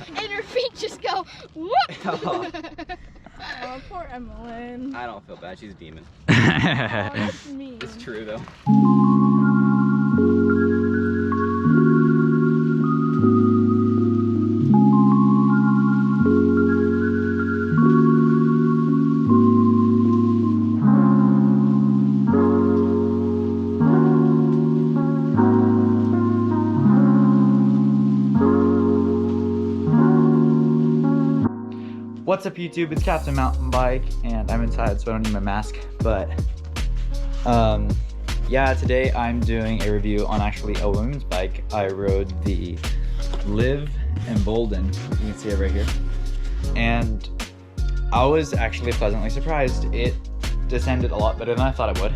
and her feet just go whoop. Oh, poor Embolden. I don't feel bad. She's a demon. Oh, that's mean. It's true though. What's up YouTube, it's Captain Mountain Bike and I'm inside so I don't need my mask, but yeah, today I'm doing a review on actually a women's bike. I rode the LIV Embolden, you can see it right here, and I was actually pleasantly surprised. It descended a lot better than I thought it would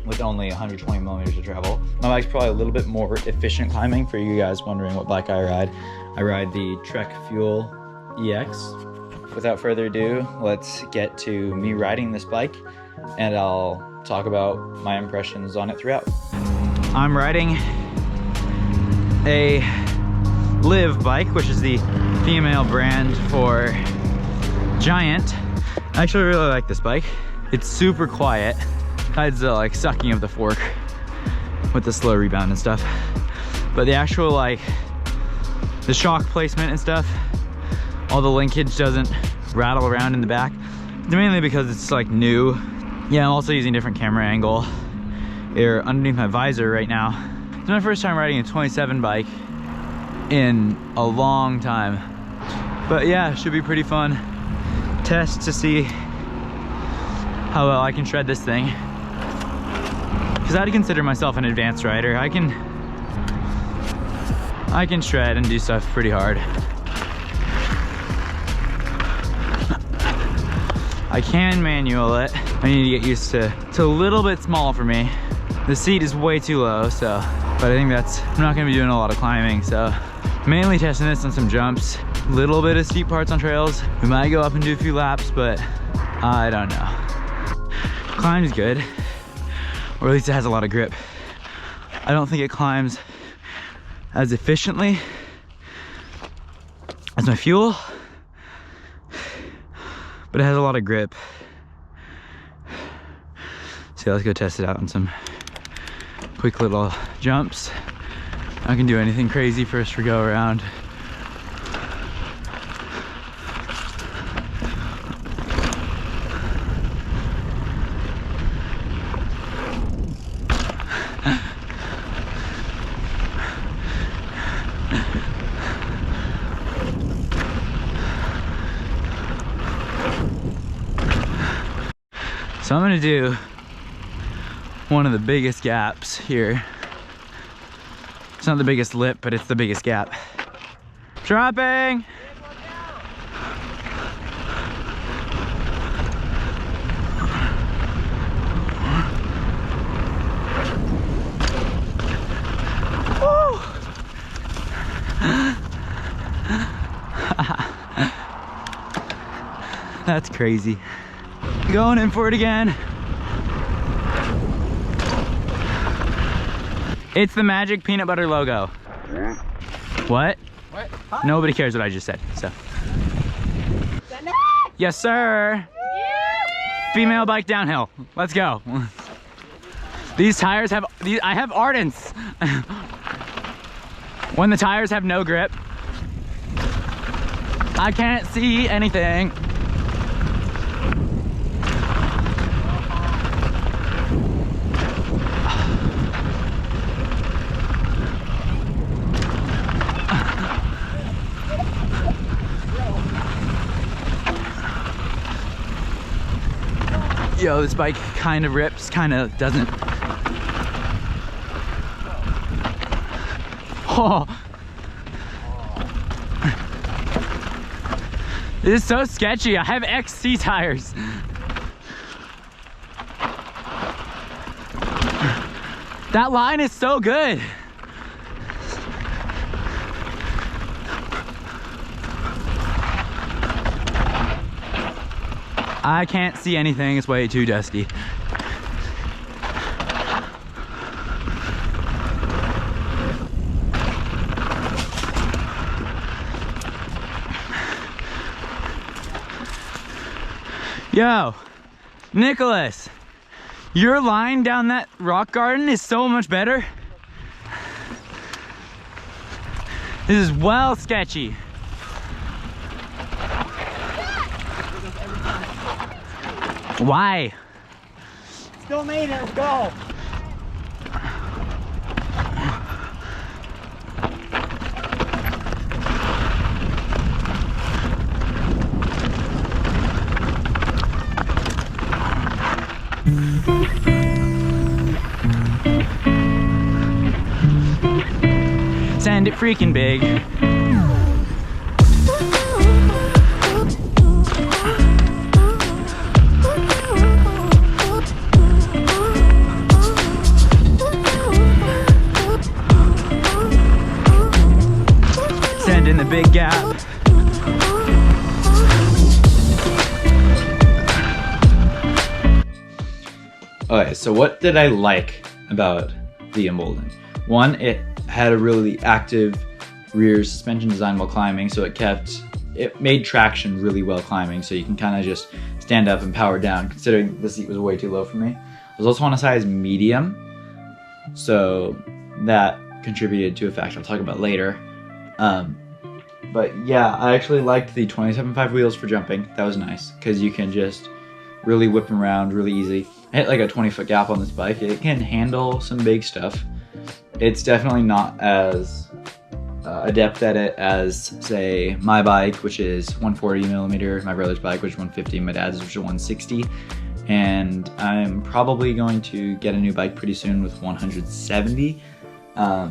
with only 120 millimeters to travel. My bike's probably a little bit more efficient climbing. For you guys wondering what bike I ride the Trek Fuel EX. Without further ado, let's get to me riding this bike and I'll talk about my impressions on it throughout. I'm riding a LIV bike, which is the female brand for Giant. I actually really like this bike. It's super quiet, besides the like sucking of the fork with the slow rebound and stuff. But the actual like the shock placement and stuff, all the linkage doesn't rattle around in the back. It's mainly because it's like new. Yeah, I'm also using a different camera angle here underneath my visor right now. It's my first time riding a 27 bike in a long time. But yeah, it should be pretty fun. Test to see how well I can shred this thing. Because I'd consider myself an advanced rider. I can shred and do stuff pretty hard. I can manual it. I need to get used to it's a little bit small for me. The seat is way too low, so, but I think I'm not gonna be doing a lot of climbing, so mainly testing this on some jumps, little bit of steep parts on trails. We might go up and do a few laps, but I don't know. Climb's good, or at least it has a lot of grip. I don't think it climbs as efficiently as my Fuel, but it has a lot of grip. So let's go test it out on some quick little jumps. I can do anything crazy first for go around. So I'm gonna do one of the biggest gaps here. It's not the biggest lip, but it's the biggest gap. Dropping! Woo! That's crazy. Going in for it again. It's the magic peanut butter logo. What? What? Huh? Nobody cares what I just said, so. Yes, sir. Female bike downhill. Let's go. These tires have, I have Ardents. When the tires have no grip, I can't see anything. Yo, this bike kind of rips, kind of doesn't. Oh. This is so sketchy. I have XC tires. That line is so good. I can't see anything, it's way too dusty. Yo, Nicholas, your line down that rock garden is so much better. This is well sketchy. Why? Still made it, let's go. Send it freaking big. Send in the big gap. Okay, so what did I like about the Embolden? One, it had a really active rear suspension design while climbing, so it made traction really well climbing, so you can kind of just stand up and power down, considering the seat was way too low for me. I was also on a size medium, so that contributed to a factor I'll talk about later. But yeah, I actually liked the 27.5 wheels for jumping. That was nice, because you can just really whip them around really easy. I hit like a 20-foot gap on this bike. It can handle some big stuff. It's definitely not as adept at it as, say, my bike, which is 140 millimeter, my brother's bike, which is 150, my dad's, which is 160. And I'm probably going to get a new bike pretty soon with 170. Not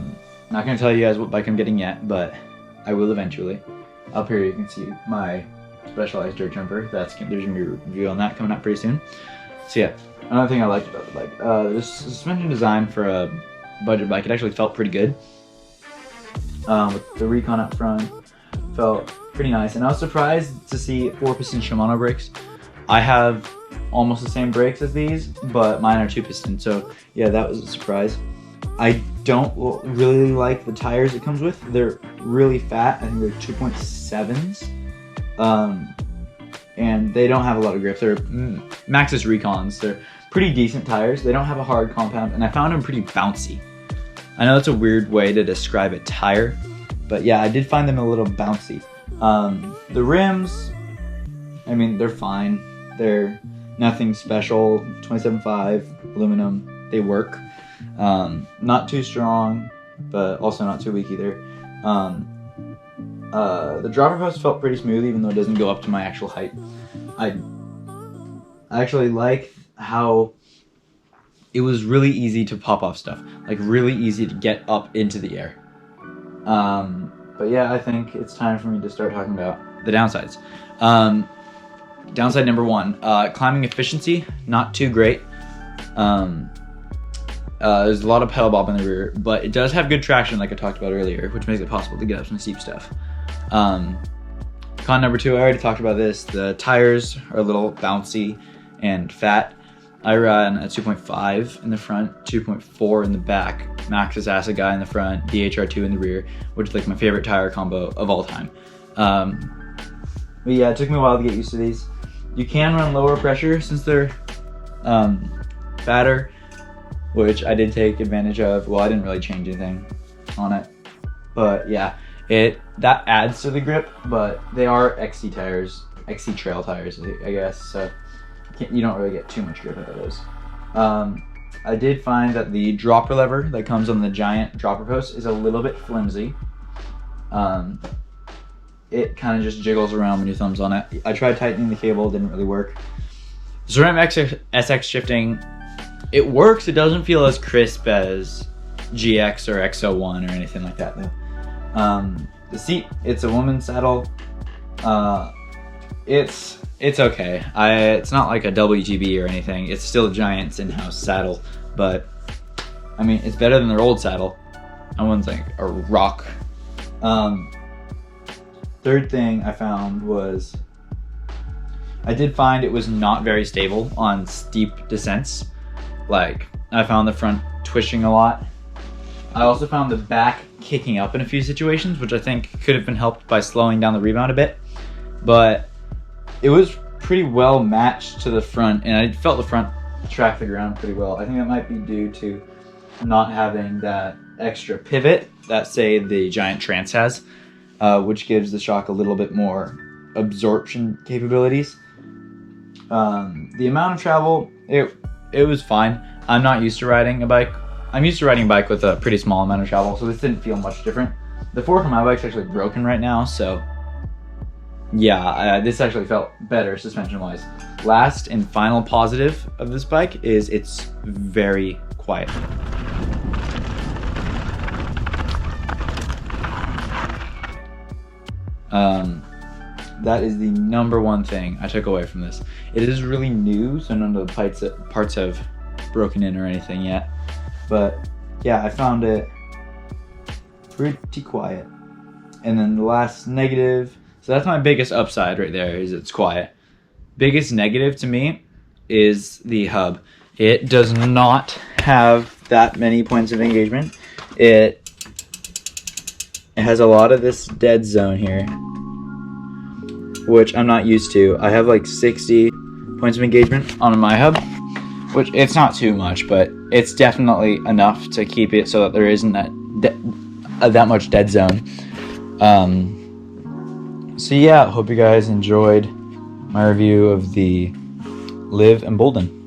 gonna tell you guys what bike I'm getting yet, but I will eventually. Up here you can see my Specialized dirt jumper. There's gonna be a review on that coming up pretty soon. So yeah, another thing I liked about the bike, the suspension design for a budget bike, it actually felt pretty good. With the Recon up front, felt pretty nice. And I was surprised to see 4-piston Shimano brakes. I have almost the same brakes as these, but mine are 2-piston. So yeah, that was a surprise. I don't really like the tires it comes with. They're really fat. I think they're 2.7s. And they don't have a lot of grip. They're Maxxis Recons. They're pretty decent tires. They don't have a hard compound, and I found them pretty bouncy. I know that's a weird way to describe a tire, but yeah, I did find them a little bouncy. The rims, I mean, they're fine. They're nothing special. 27.5 aluminum. They work. Not too strong, but also not too weak either. The dropper post felt pretty smooth, even though it doesn't go up to my actual height. I actually like how it was really easy to pop off stuff, like really easy to get up into the air. But yeah, I think it's time for me to start talking about the downsides. Downside number one, climbing efficiency, not too great. There's a lot of pedal bob in the rear, but it does have good traction, like I talked about earlier, which makes it possible to get up some steep stuff. Con number two, I already talked about this. The tires are a little bouncy and fat. I run a 2.5 in the front, 2.4 in the back, Maxxis Acid Guy in the front, DHR2 in the rear, which is like my favorite tire combo of all time. But yeah, it took me a while to get used to these. You can run lower pressure since they're fatter, which I did take advantage of. Well, I didn't really change anything on it, but yeah, that adds to the grip. But they are XC tires, XC trail tires, I guess. So you don't really get too much grip out of those. I did find that the dropper lever that comes on the giant dropper post is a little bit flimsy. It kind of just jiggles around when your thumb's on it. I tried tightening the cable, didn't really work. Ceramic SX shifting, it works. It doesn't feel as crisp as GX or X01 or anything like that though. The seat, it's a woman's saddle. It's okay. It's not like a WGB or anything. It's still Giant's in-house saddle, but I mean, it's better than their old saddle. That one's like a rock. Third thing I found was I did find it was not very stable on steep descents. Like, I found the front twitching a lot. I also found the back kicking up in a few situations, which I think could have been helped by slowing down the rebound a bit. But it was pretty well matched to the front, and I felt the front track the ground pretty well. I think that might be due to not having that extra pivot that, say, the Giant Trance has, which gives the shock a little bit more absorption capabilities. The amount of travel, it was fine. I'm not used to riding a bike. I'm used to riding a bike with a pretty small amount of travel, so this didn't feel much different. The fork on my bike's actually broken right now, so yeah, this actually felt better suspension-wise. Last and final positive of this bike is it's very quiet. That is the number one thing I took away from this. It is really new, so none of the parts have broken in or anything yet. But yeah, I found it pretty quiet. And then the last negative, so that's my biggest upside right there, is it's quiet. Biggest negative to me is the hub. It does not have that many points of engagement. It has a lot of this dead zone here, which I'm not used to. I have like 60 points of engagement on my hub, which it's not too much, but it's definitely enough to keep it so that there isn't that much dead zone. So yeah, hope you guys enjoyed my review of the LIV Embolden.